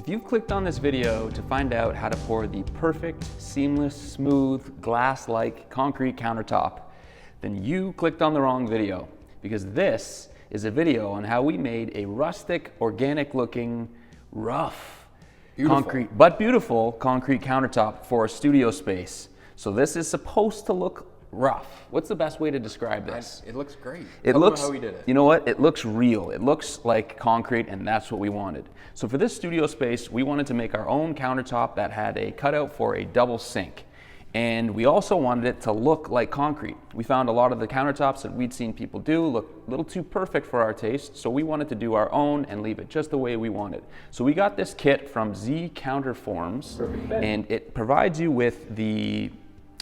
If you've clicked on this video to find out how to pour the perfect, seamless, smooth, glass-like concrete countertop, then you clicked on the wrong video, because this is a video on how we made a rustic, organic-looking, rough, concrete, but beautiful concrete countertop for a studio space. So this is supposed to look rough. What's the best way to describe this? It looks great. It looks, how we did it. You know what? It looks real. It looks like concrete, and that's what we wanted. So for this studio space, we wanted to make our own countertop that had a cutout for a double sink. And we also wanted it to look like concrete. We found a lot of the countertops that we'd seen people do look a little too perfect for our taste, so we wanted to do our own and leave it just the way we wanted. So we got this kit from Z Counterforms, and it provides you with the,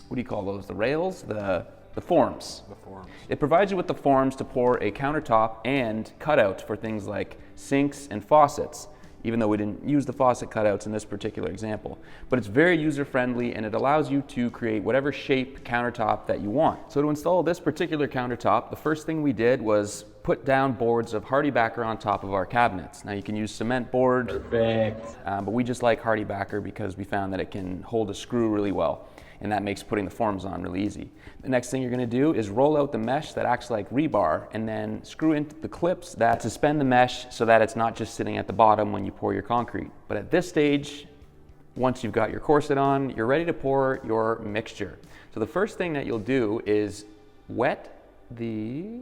what do you call those? The rails? The forms. The forms. It provides you with the forms to pour a countertop and cutouts for things like sinks and faucets, even though we didn't use the faucet cutouts in this particular example. But it's very user-friendly, and it allows you to create whatever shape countertop that you want. So to install this particular countertop, the first thing we did was put down boards of HardieBacker on top of our cabinets. Now you can use cement board, Perfect. But we just like HardieBacker because we found that it can hold a screw really well, and that makes putting the forms on really easy. The next thing you're gonna do is roll out the mesh that acts like rebar, and then screw into the clips that suspend the mesh so that it's not just sitting at the bottom when you pour your concrete. But at this stage, once you've got your corset on, you're ready to pour your mixture. So the first thing that you'll do is wet the...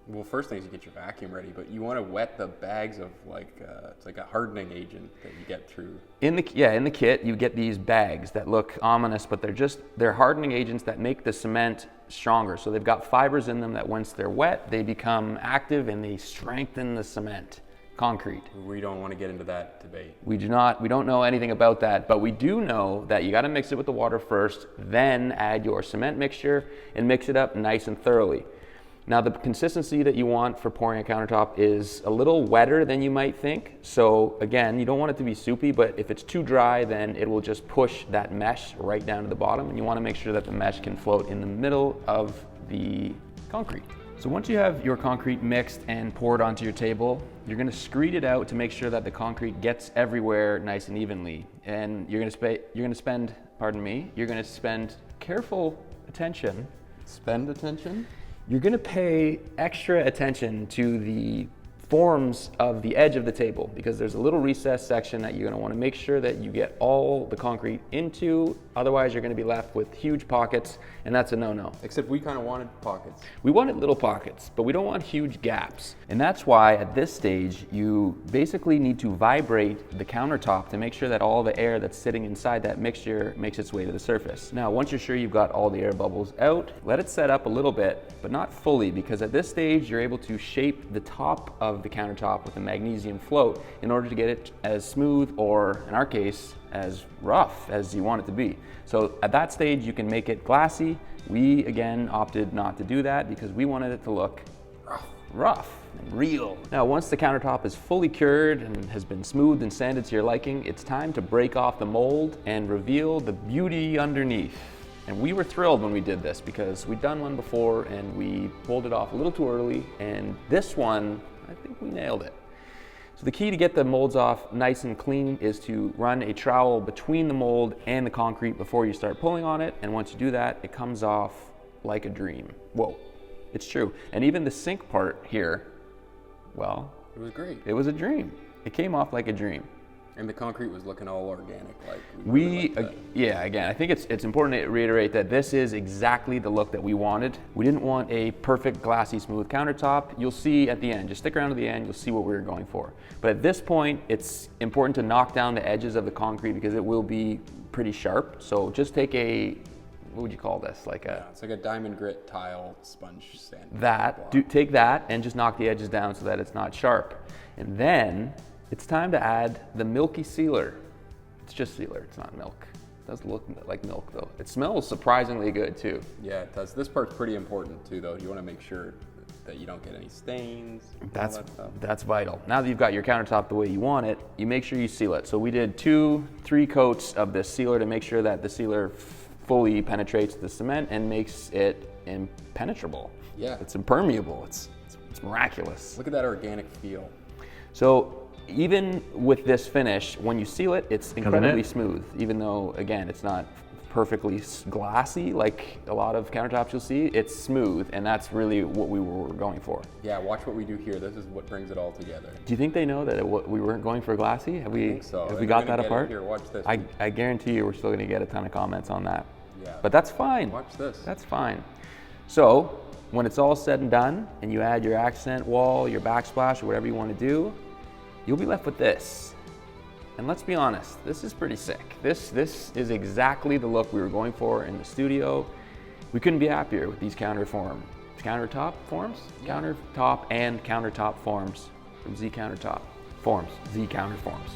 Well, first thing is you get your vacuum ready, but you want to wet the bags of it's like a hardening agent that you get through. In the kit, you get these bags that look ominous, but they're hardening agents that make the cement stronger. So they've got fibers in them that once they're wet, they become active and they strengthen the cement, concrete. We don't want to get into that debate. We don't know anything about that, but we do know that you got to mix it with the water first, then add your cement mixture and mix it up nice and thoroughly. Now the consistency that you want for pouring a countertop is a little wetter than you might think. So again, you don't want it to be soupy, but if it's too dry, then it will just push that mesh right down to the bottom, and you want to make sure that the mesh can float in the middle of the concrete. So once you have your concrete mixed and poured onto your table, you're going to screed it out to make sure that the concrete gets everywhere nice and evenly. And you're going to spend careful attention. Spend attention? You're gonna pay extra attention to the forms of the edge of the table, because there's a little recess section that you're gonna wanna make sure that you get all the concrete into, otherwise you're gonna be left with huge pockets, and that's a no-no. Except we kind of wanted pockets. We wanted little pockets, but we don't want huge gaps. And that's why at this stage, you basically need to vibrate the countertop to make sure that all the air that's sitting inside that mixture makes its way to the surface. Now, once you're sure you've got all the air bubbles out, let it set up a little bit, but not fully, because at this stage, you're able to shape the top of the countertop with a magnesium float in order to get it as smooth, or in our case, as rough as you want it to be. So at that stage, you can make it glassy. We, again, opted not to do that because we wanted it to look rough and real. Now, once the countertop is fully cured and has been smoothed and sanded to your liking, it's time to break off the mold and reveal the beauty underneath. And we were thrilled when we did this because we'd done one before and we pulled it off a little too early, and this one, I think we nailed it. So the key to get the molds off nice and clean is to run a trowel between the mold and the concrete before you start pulling on it, and once you do that, it comes off like a dream. Whoa, it's true. And even the sink part here, well, it was great. It was a dream. It came off like a dream. And the concrete was looking all organic, like yeah, again, I think it's important to reiterate that this is exactly the look that we wanted. We didn't want a perfect, glassy, smooth countertop. You'll see at the end, just stick around to the end, you'll see what we were going for. But at this point, it's important to knock down the edges of the concrete because it will be pretty sharp. So just take what would you call this? It's like a diamond grit tile sponge sand. Take that and just knock the edges down so that it's not sharp. And then, it's time to add the milky sealer. It's just sealer, it's not milk. It does look like milk though. It smells surprisingly good too. Yeah, it does. This part's pretty important too though. You wanna make sure that you don't get any stains. That's vital. Now that you've got your countertop the way you want it, you make sure you seal it. So we did 2-3 coats of this sealer to make sure that the sealer fully penetrates the cement and makes it impenetrable. Yeah. It's impermeable, it's miraculous. Look at that organic feel. So even with this finish, when you seal it, it's incredibly smooth, even though, again, it's not perfectly glassy like a lot of countertops you'll see. It's smooth, and that's really what we were going for. Yeah, watch what we do here. This is what brings it all together. Do you think they know that we weren't going for glassy? Have we, I think so. have we got that apart? Here, watch this. I guarantee you we're still going to get a ton of comments on that. Yeah. But that's fine. Watch this. That's fine. So when it's all said and done, and you add your accent wall, your backsplash, or whatever you want to do, you'll be left with this. And let's be honest, this is pretty sick. This is exactly the look we were going for in the studio. We couldn't be happier with these countertop forms? Yeah. Countertop and countertop forms from Z Countertop. Z Counterforms.